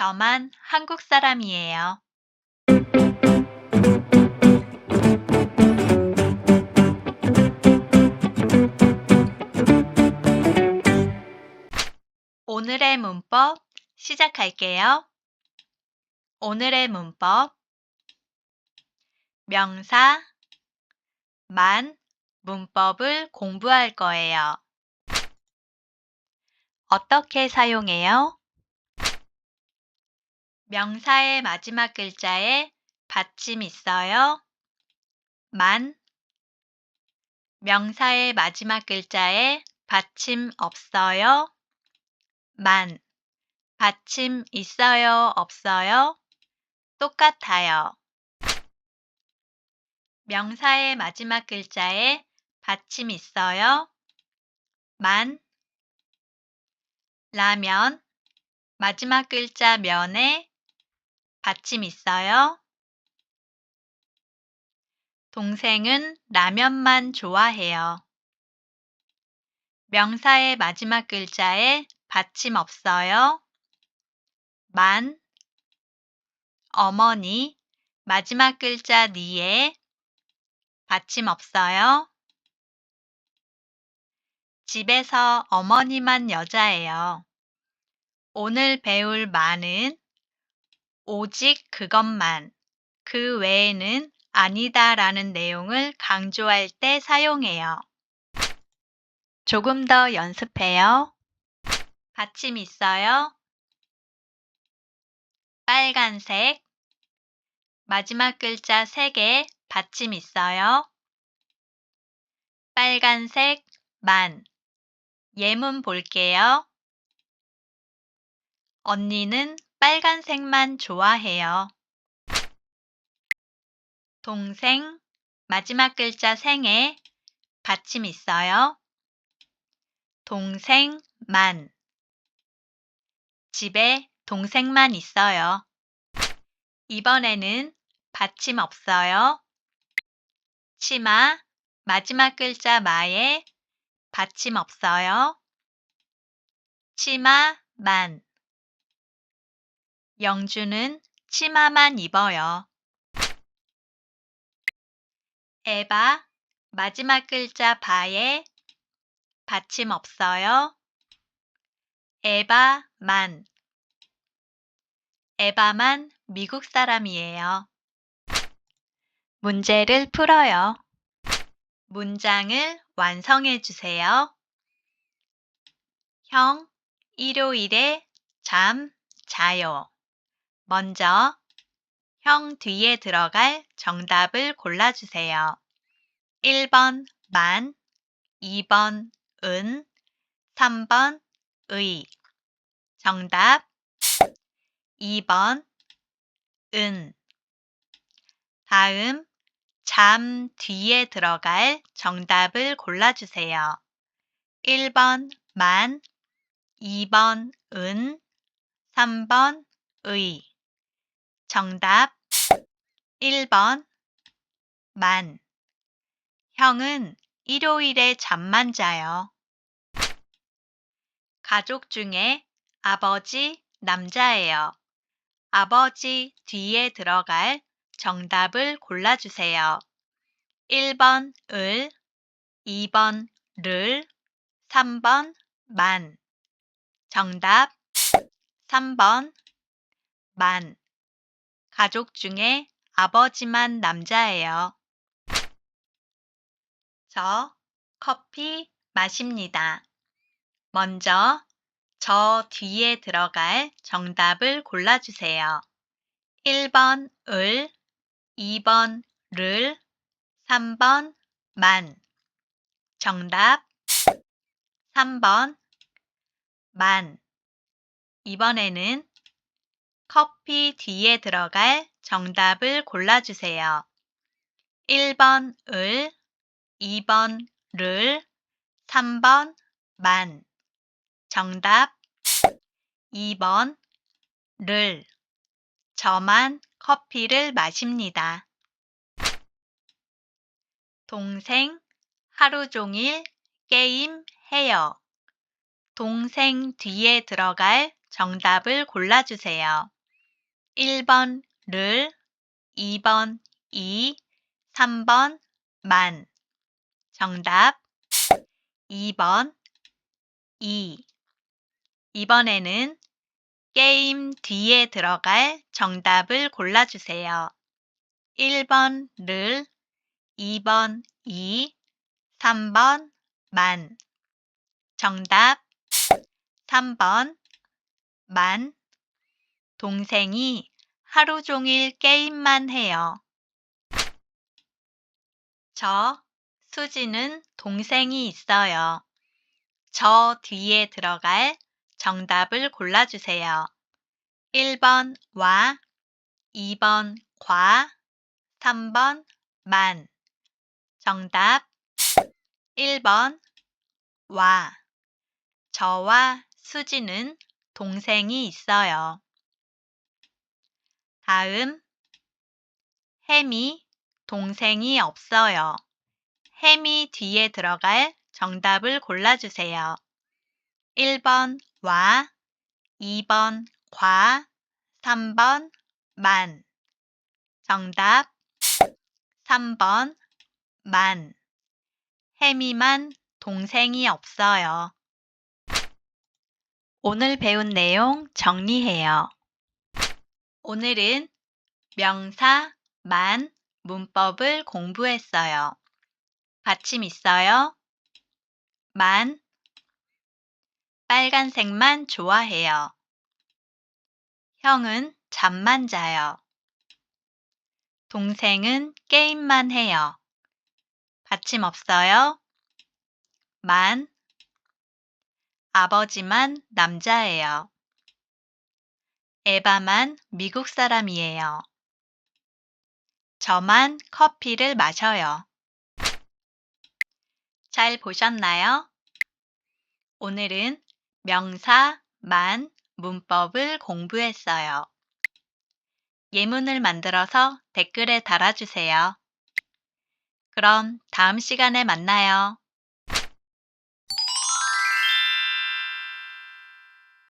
저만 한국 사람이에요. 오늘의 문법 시작할게요. 오늘의 문법 명사, 만 문법을 공부할 거예요. 어떻게 사용해요? 명사의 마지막 글자에 받침 있어요? 만 명사의 마지막 글자에 받침 없어요? 만 받침 있어요, 없어요? 똑같아요. 명사의 마지막 글자에 받침 있어요? 만 라면 마지막 글자 면에 받침 있어요? 동생은 라면만 좋아해요. 명사의 마지막 글자에 받침 없어요? 만 어머니 마지막 글자 니에 받침 없어요? 집에서 어머니만 여자예요. 오늘 배울 만은 오직 그것만, 그 외에는 아니다라는 내용을 강조할 때 사용해요. 조금 더 연습해요. 받침 있어요? 빨간색 마지막 글자 3개 받침 있어요? 빨간색 만 예문 볼게요. 언니는 빨간색만 좋아해요. 동생 마지막 글자 생에 받침 있어요? 동생만 집에 동생만 있어요. 이번에는 받침 없어요. 치마 마지막 글자 마에 받침 없어요. 치마만 영주는 치마만 입어요. 에바 마지막 글자 바에 받침 없어요. 에바만 에바만 미국 사람이에요. 문제를 풀어요. 문장을 완성해 주세요. 형, 일요일에 잠 자요. 먼저 형 뒤에 들어갈 정답을 골라주세요. 1번 만, 2번 은, 3번 의. 정답 2번 은. 다음 잠 뒤에 들어갈 정답을 골라주세요. 1번 만, 2번 은, 3번 의. 정답 1번 만. 형은 일요일에 잠만 자요. 가족 중에 아버지 남자예요. 아버지 뒤에 들어갈 정답을 골라주세요. 1번 을, 2번 를, 3번 만. 정답 3번 만. 가족 중에 아버지만 남자예요. 저 커피 마십니다. 먼저 저 뒤에 들어갈 정답을 골라주세요. 1번 을, 2번 를, 3번 만. 정답 3번 만. 이번에는 커피 뒤에 들어갈 정답을 골라주세요. 1번 을, 2번 를, 3번 만. 정답 2번 를. 저만 커피를 마십니다. 동생 하루 종일 게임해요. 동생 뒤에 들어갈 정답을 골라주세요. 1번 를, 2번 이, 3번 만. 정답 2번 이. 이번에는 게임 뒤에 들어갈 정답을 골라주세요. 1번 를, 2번 이, 3번 만. 정답 3번 만. 동생이 하루 종일 게임만 해요. 수지는 동생이 있어요. 저 뒤에 들어갈 정답을 골라주세요. 1번 와, 2번 과, 3번 만. 정답 1번 와. 저와 수지는 동생이 있어요. 다음 햄이 동생이 없어요. 햄이 뒤에 들어갈 정답을 골라주세요. 1번 와, 2번 과, 3번 만. 정답 3번 만. 햄이만 동생이 없어요. 오늘 배운 내용 정리해요. 오늘은 명사, 만, 문법을 공부했어요. 받침 있어요. 만, 빨간색만 좋아해요. 형은 잠만 자요. 동생은 게임만 해요. 받침 없어요. 만, 아버지만 남자예요. 에바만 미국 사람이에요. 저만 커피를 마셔요. 잘 보셨나요? 오늘은 명사, 만, 문법을 공부했어요. 예문을 만들어서 댓글에 달아주세요. 그럼 다음 시간에 만나요.